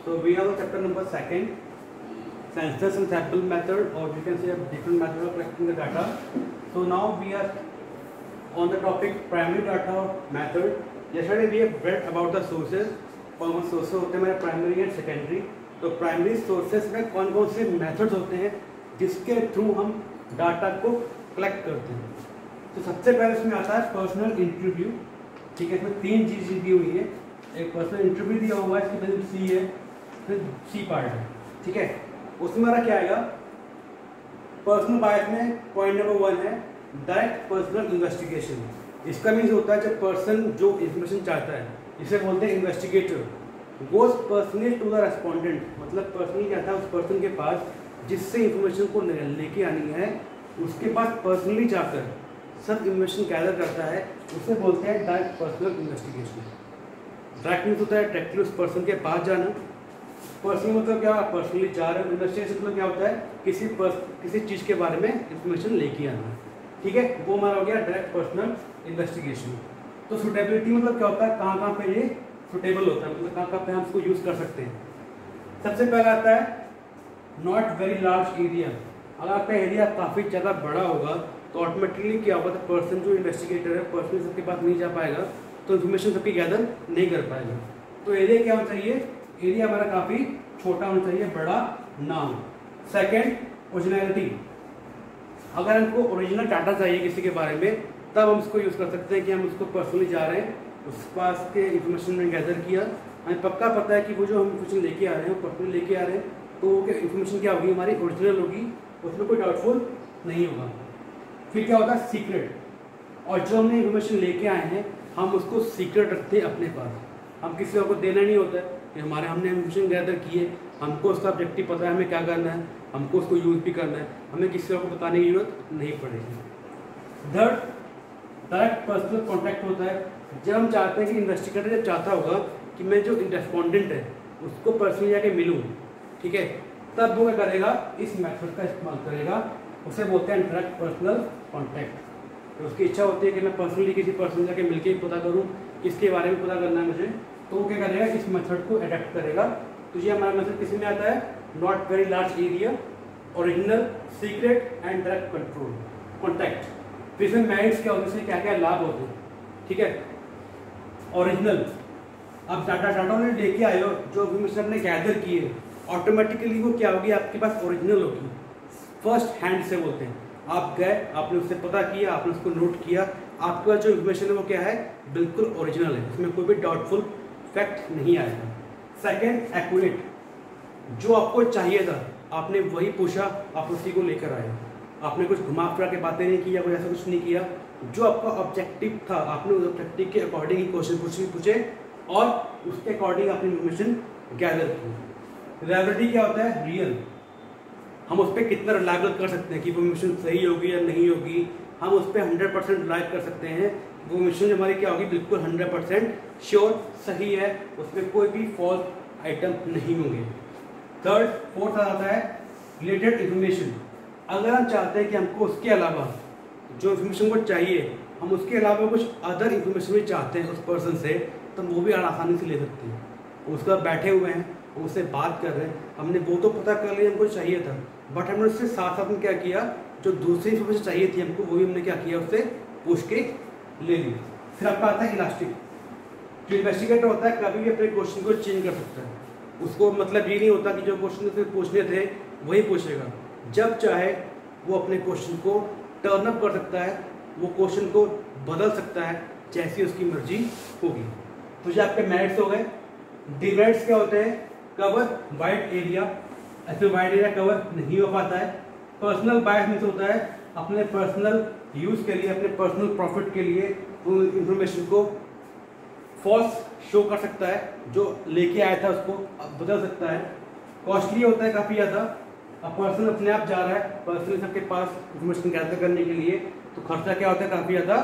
So we have a chapter number 2, census and sample method, or we can say a different method of collecting the data. So now we are on the topic primary data method. Yesterday we have read about the sources. कौन कौन sources होते हैं हमारे primary and secondary. तो primary sources में कौन कौन से मेथड्स होते हैं जिसके थ्रू हम डाटा को कलेक्ट करते हैं. तो सबसे पहले इसमें आता है पर्सनल इंटरव्यू. ठीक है, इसमें 3 चीज़ें दी हुई है. एक पर्सनल इंटरव्यू दिया हुआ है, इसकी पहले सी है, फिर सी पार्ट है. ठीक है, उसमें हमारा क्या आएगा. पर्सनल बायस में पॉइंट नंबर 1 है डायरेक्ट पर्सनल इन्वेस्टिगेशन. इसका मीन्स होता है जब पर्सन जो इन्फॉर्मेशन चाहता है, इसे बोलते हैं investigator, goes personally to the respondent. मतलब पर्सनली जाता है उस पर्सन के पास जिससे इन्फॉर्मेशन को लेके आनी है, उसके पास पर्सनली जाकर सब इन्फॉर्मेशन गैदर करता है. उसे बोलते हैं direct personal investigation. Direct means होता है डायरेक्टली उस पर्सन के पास जाना. पर्सनल मतलब क्या, पर्सनली जा रहे. इन्वेस्टिगेशन मतलब क्या होता है, किसी चीज़ के बारे में इन्फॉर्मेशन लेके आना. ठीक है, वो हमारा हो गया डायरेक्ट पर्सनल इन्वेस्टिगेशन. तो सुटेबिलिटी मतलब क्या होता है, कहाँ पे ये सुटेबल होता है, मतलब कहाँ पे हम इसको यूज़ कर सकते हैं. सबसे पहला आता है नॉट वेरी लार्ज एरिया. अगर आपका एरिया काफ़ी ज़्यादा बड़ा होगा तो ऑटोमेटिकली क्या होगा, तो पर्सन जो इन्वेस्टिगेटर है पर्सन सबके पास नहीं जा पाएगा, तो इन्फॉर्मेशन सबकी गैदर नहीं कर पाएगा. तो एरिया क्या होना चाहिए, एरिया हमारा काफ़ी छोटा होना चाहिए, बड़ा ना हो. Second originality. अगर हमको ओरिजिनल डाटा चाहिए किसी के बारे में, तब हम उसको यूज़ कर सकते हैं कि हम उसको पर्सनली जा रहे हैं, उस पास के इन्फॉर्मेशन में गैदर किया, हमें पक्का पता है कि वो जो हम इन्फॉर्मेशन लेके आ रहे हैं वो पर्सनली लेके आ रहे हैं, तो वो इन्फॉर्मेशन क्या होगी, हमारी ओरिजिनल होगी, उसमें कोई डाउटफुल नहीं होगा. फिर क्या होता है सीक्रेट. और जो हमने इन्फॉर्मेशन लेके आए हैं हम उसको सीक्रेट रखते हैं अपने पास. हम किसी को देना नहीं होता है कि हमने इन्फॉर्मेशन गैदर की है, हमको उसका ऑब्जेक्टिव पता है, हमें क्या करना है, हमको उसको यूज़ भी करना है, हमें किसी को बताने की जरूरत नहीं पड़ेगी. थर्ड डायरेक्ट पर्सनल कॉन्टैक्ट होता है. जब हम चाहते हैं कि इन्वेस्टिगेटर जब चाहता होगा कि मैं जो रेस्पोंडेंट है उसको पर्सनली जाके मिलूँ, ठीक है, तब वो क्या करेगा, इस मेथड का इस्तेमाल करेगा. उसे बोलते हैं डायरेक्ट पर्सनल कॉन्टैक्ट. तो उसकी इच्छा होती है कि मैं पर्सनली किसी पर्सन जाके मिलके पता करूँ किसके बारे में पता करना है मुझे, तो वो क्या करेगा, इस मेथड को अडेप्ट करेगा. तो ये हमारा मेथड किसी में आता है not very large area, original, secret and direct control contact. तो इसमें मेरिट्स क्या होते हैं, क्या क्या लाभ होते हैं. ठीक है, ओरिजिनल. अब डाटा ने लेके आए हो, जो इन्फॉर्मेशन आपने गैदर की है, ऑटोमेटिकली वो क्या होगी, आपके पास ओरिजिनल होगी. फर्स्ट हैंड से बोलते हैं, आप गए, आपने उससे पता किया, आपने उसको नोट किया, आपके पास जो इन्फॉर्मेशन है वो क्या है, बिल्कुल ओरिजिनल है, इसमें कोई भी डाउटफुल फैक्ट नहीं आएगा. Second accurate. जो आपको चाहिए था आपने वही पूछा, आप उसी को लेकर आए. आपने कुछ घुमा फिरा के बातें नहीं की या कोई ऐसा कुछ नहीं किया. जो आपका ऑब्जेक्टिव था आपने उस ऑब्जेक्टिव के अकॉर्डिंग ही क्वेश्चन पूछे और उसके अकॉर्डिंग आपने इन्फॉर्मेशन गैदर की. रिलायबिलिटी क्या होता है, रियल. हम उस पर कितना रिलायबल कर सकते हैं कि वो इन्फॉर्मेशन सही होगी या नहीं होगी. हम उस पर 100% रिलाय कर सकते हैं. वो इन्फॉर्मेशन हमारी क्या होगी, बिल्कुल 100% श्योर सही है, उसमें कोई भी फॉल्स आइटम नहीं होंगे. फोर्थ आता है रिलेटेड इन्फॉर्मेशन. अगर हम चाहते हैं कि हमको उसके अलावा जो इन्फॉर्मेशन को चाहिए, हम उसके अलावा कुछ अदर इन्फॉर्मेशन भी चाहते हैं उस पर्सन से, तो वो भी आसानी से ले सकते हैं. उसका बैठे हुए हैं, उससे बात कर रहे हैं, हमने वो तो पता कर लिया हमको चाहिए था, बट हमने उससे साथ साथ में क्या किया, जो दूसरी इन्फॉर्मेशन चाहिए थी हमको, वो भी हमने क्या किया, उससे पूछ के ले ली. फिर आपका आता है इलास्टिक. जो इन्वेस्टिगेटर होता है कभी भी अपने क्वेश्चन को चेंज कर सकता है. उसको मतलब ये नहीं होता कि जो क्वेश्चन उससे पूछने थे वही पूछेगा. जब चाहे वो अपने क्वेश्चन को टर्न अप कर सकता है, वो क्वेश्चन को बदल सकता है जैसी उसकी मर्जी होगी. तो ये आपके मेरिट्स हो गए. डिमेरिट्स क्या होते हैं, कवर वाइड एरिया. ऐसे वाइड एरिया कवर नहीं हो पाता है. पर्सनल बायस में होता है अपने पर्सनल यूज़ के लिए, अपने पर्सनल प्रॉफिट के लिए वो इन्फॉर्मेशन को फॉल्स शो कर सकता है, जो लेके आया था उसको बदल सकता है. कॉस्टली होता है काफ़ी ज़्यादा. अब पर्सन अपने आप जा रहा है पर्सनली सबके पास इन्फॉर्मेशन गैदर करने के लिए, तो खर्चा क्या होता है, काफ़ी ज़्यादा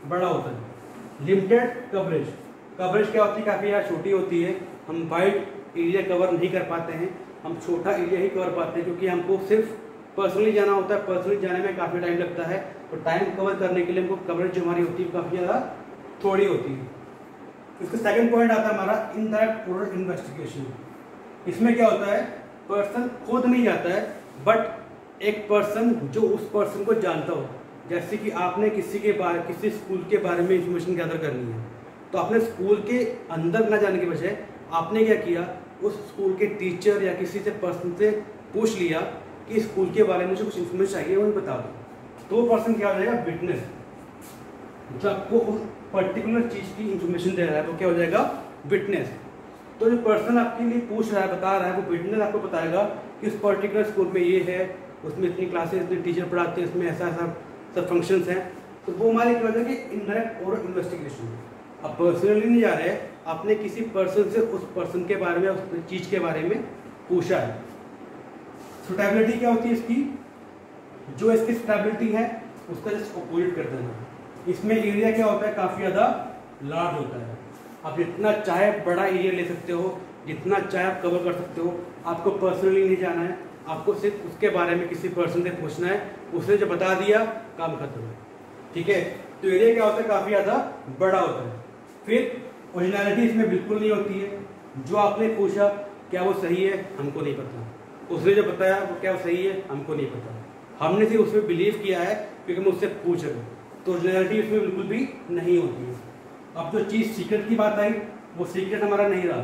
बड़ा होता है. Limited coverage. कवरेज क्या होती है, काफ़ी ज़्यादा छोटी होती है. हम वाइड एरिया कवर नहीं कर पाते हैं, हम छोटा एरिया ही कवर पाते हैं, क्योंकि हमको सिर्फ पर्सनली जाना होता है. पर्सनली जाने में काफ़ी टाइम लगता है, तो टाइम कवर करने के लिए हमको कवरेज जो हमारी होती है काफ़ी ज़्यादा थोड़ी होती है. इसका सेकंड पॉइंट आता है हमारा इनडायरेक्ट ओरल इन्वेस्टिगेशन. इसमें क्या होता है, पर्सन खुद नहीं जाता है, बट एक पर्सन जो उस पर्सन को जानता हो। जैसे कि आपने किसी स्कूल के बारे में इंफॉर्मेशन गैदर करनी है, तो आपने स्कूल के अंदर न जाने के बजाय आपने क्या किया, उस स्कूल के टीचर या किसी से पर्सन से पूछ लिया कि स्कूल के बारे में मुझे कुछ इन्फॉर्मेशन चाहिए, वो बता दो। तो वो पर्सन क्या हो जाएगा, विटनेस। जो आपको उस पर्टिकुलर चीज़ की इंफॉर्मेशन दे रहा है वो क्या हो जाएगा, विटनेस। तो जो पर्सन आपके लिए पूछ रहा है, बता रहा है, वो विटनेस आपको बताएगा कि उस पर्टिकुलर स्कूल में ये है, उसमें इतनी क्लासेस, इतने टीचर पढ़ाते हैं, इसमें ऐसा ऐसा सब फंक्शंस हैं। तो वो हमारी क्या होता है कि इनडायरेक्ट और इन्वेस्टिगेशन। अब पर्सनली नहीं जा रहे हैं, आपने किसी पर्सन से उस पर्सन के बारे में, उस चीज़ के बारे में पूछा है। सुटेबिलिटी क्या होती है इसकी, जो इसकी स्टेबिलिटी है उसका जस्ट अपोजिट कर देना। इसमें एरिया क्या होता है, काफ़ी ज़्यादा लार्ज होता है। आप जितना चाहे बड़ा एरिया ले सकते हो, जितना चाहे आप कवर कर सकते हो। आपको पर्सनली नहीं जाना है, आपको सिर्फ उसके बारे में किसी पर्सन से पूछना है, उसने जो बता दिया काम खत्म है, ठीक है। तो एरिया क्या होता है, काफ़ी ज़्यादा बड़ा होता है। फिर ओरिजिनलिटी इसमें बिल्कुल नहीं होती है। जो आपने पूछा क्या वो सही है, हमको नहीं पता। उसने जो बताया वो क्या सही है, हमको नहीं पता। हमने सिर्फ उसमें बिलीव किया है क्योंकि हम उससे पूछ रहे। तो ओरिजिनलिटी उसमें बिल्कुल भी नहीं होती है। अब जो चीज़ सीक्रेट की बात आई, वो सीक्रेट हमारा नहीं रहा।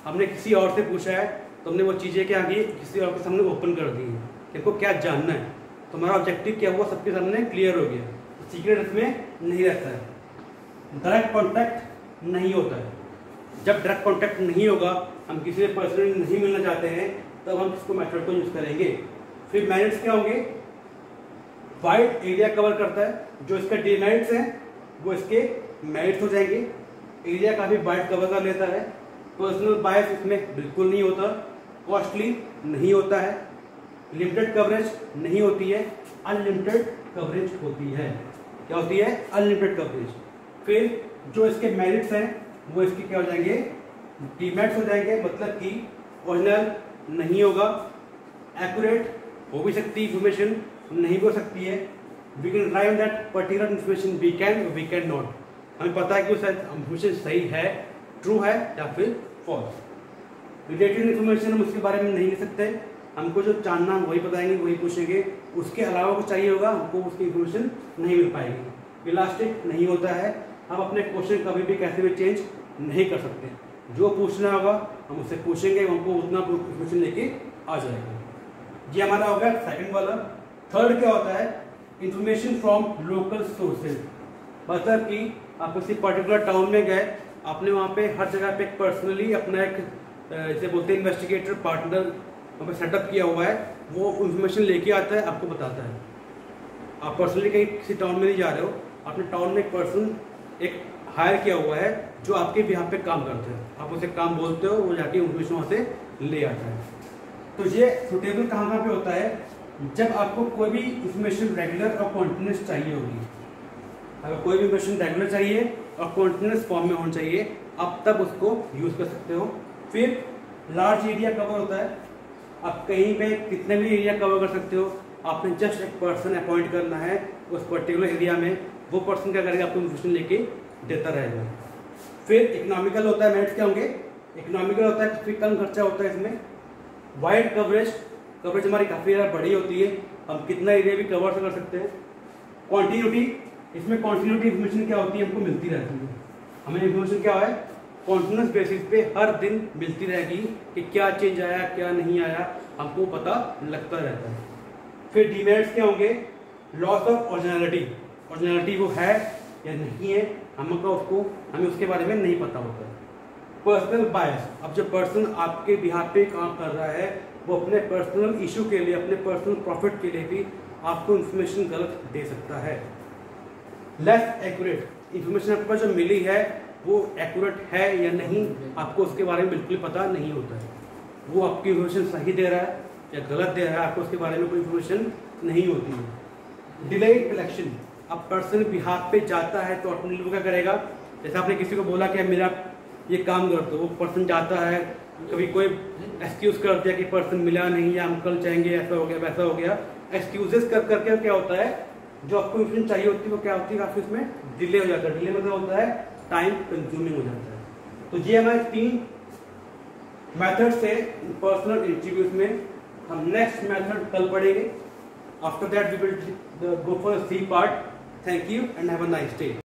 हमने किसी और से पूछा है तो हमने वो चीज़ें क्या की, किसी और के सामने ओपन कर दी है। इनको क्या जानना है, तो हमारा ऑब्जेक्टिव क्या हुआ, सबके सामने क्लियर हो गया। तो सीक्रेट इसमें नहीं रहता है। डायरेक्ट कॉन्टैक्ट नहीं होता है। जब डायरेक्ट कॉन्टैक्ट नहीं होगा, हम किसी से पर्सनली नहीं मिलना चाहते हैं, तब हम इसको मेथड को यूज़ करेंगे। फिर मेरिट्स क्या होंगे, वाइड एरिया कवर करता है। जो इसका डिमेरिट्स हैं वो इसके मेरिट्स हो जाएंगे। एरिया काफ़ी वाइड कवर कर लेता है। पर्सनल बायस इसमें बिल्कुल नहीं होता। कॉस्टली नहीं होता है। लिमिटेड कवरेज नहीं होती है, अनलिमिटेड कवरेज होती है। क्या होती है, अनलिमिटेड कवरेज। फिर जो इसके मेरिट्स हैं वो इसके क्या हो जाएंगे, डीमेरिट्स हो जाएंगे। मतलब कि ओरिजिनल नहीं होगा, एक्यूरेट हो भी सकती है इंफॉर्मेशन, नहीं हो सकती है। We can write on that particular information, we can not. हमें पता है कि वो इंफॉर्मेशन सही है, ट्रू है या फिर फॉल्स। रिलेटेड इंफॉर्मेशन हम उसके बारे में नहीं ले सकते। हमको जो जानना वही बताएंगे, वही पूछेंगे। उसके अलावा कुछ चाहिए होगा, हमको उसकी इंफॉर्मेशन नहीं मिल पाएगी। इलास्टिक नहीं होता है। हम अपने क्वेश्चन कभी भी कैसे भी चेंज नहीं कर सकते। जो पूछना होगा हम उससे पूछेंगे, हमको उतना इंफॉर्मेशन लेके आ जाएगा। ये हमारा हो गया सेकंड वाला। थर्ड क्या होता है, इंफॉर्मेशन फ्रॉम लोकल सोर्सेज। मतलब कि आप किसी पर्टिकुलर टाउन में गए, आपने वहाँ पे हर जगह पे पर्सनली अपना एक जैसे बोलते हैं इन्वेस्टिगेटर पार्टनर वहाँ पे सेटअप किया हुआ है। वो इंफॉर्मेशन लेके आता है, आपको बताता है। आप पर्सनली कहीं किसी टाउन में नहीं जा रहे हो, आपने टाउन में एक पर्सन एक हायर किया हुआ है जो आपके यहाँ पे काम करते हैं। आप उसे काम बोलते हो, वो जाके इंफॉर्मेशन वहाँ से ले आता है। तो ये सुटेबल कहाँ पे होता है, जब आपको कोई भी इंफॉर्मेशन रेगुलर और कॉन्टिन्यूस चाहिए होगी। अगर कोई भी इंफॉर्मेशन रेगुलर चाहिए और कॉन्टिन्यूस फॉर्म में होना चाहिए, आप तब उसको यूज़ कर सकते हो। फिर लार्ज एरिया कवर होता है। आप कहीं पे कितने भी एरिया कवर कर सकते हो। आपने जस्ट एक पर्सन अपॉइंट करना है उस पर्टिकुलर एरिया में। वो पर्सन क्या करेगा, आपको इंफॉर्मेशन लेके देता रहेगा। फिर इकोनॉमिकल होता है। मेरिट्स क्या होंगे, इकोनॉमिकल होता है, फिर कम खर्चा होता है इसमें। वाइड कवरेज हमारी काफ़ी ज़्यादा बड़ी होती है, हम कितना एरिया भी कवर कर सकते हैं। कॉन्टिन्यूटी, इसमें कॉन्टिन्यूटी इन्फॉर्मेशन क्या होती है, हमको मिलती रहती है। हमें इन्फॉर्मेशन क्या है, कॉन्टिन्यूस बेसिस पे हर दिन मिलती रहेगी कि क्या चेंज आया, क्या नहीं आया, हमको पता लगता रहता है। फिर डीमेरिट्स क्या होंगे, लॉस ऑफ ओरिजिनलिटी। ओरिजिनलिटी वो है या नहीं है, हमें उसके बारे में नहीं पता होता है। पर्सनल बायस, अब जो पर्सन आपके बिहार पे काम कर रहा है वो अपने पर्सनल इशू के लिए, अपने पर्सनल प्रॉफिट के लिए भी आपको इन्फॉर्मेशन गलत दे सकता है। लेस एक्यूरेट, इन्फॉर्मेशन आपके पास जो मिली है वो एक्यूरेट है या नहीं, आपको उसके बारे में बिल्कुल पता नहीं होता है। वो आपकी इन्फॉर्मेशन सही दे रहा है या गलत दे रहा है, आपको उसके बारे में कोई इन्फॉर्मेशन नहीं होती है। डिलेड कलेक्शन, अब पर्सन बिहार पे जाता है तो ऑटोमेटिकली क्या करेगा, जैसे आपने किसी को बोला कि मेरा ये काम कर दो, वो पर्सन जाता है, कभी कोई एक्सक्यूज कर दिया कि पर्सन मिला नहीं या हम कल चाहेंगे, ऐसा हो गया वैसा हो गया, एक्सक्यूजेस कर करके क्या होता है, जो आपको इन्फॉर्मेशन चाहिए होती है वो क्या होती है, काफी उसमें डिले हो जाता है। डिले मतलब होता है टाइम कंज्यूमिंग हो जाता है। तो ये हमारे 3 मेथड से पर्सनल इंटरव्यूज में हम नेक्स्ट मेथड कल पढ़ेंगे. After that we will go for C part. Thank you and have a nice day.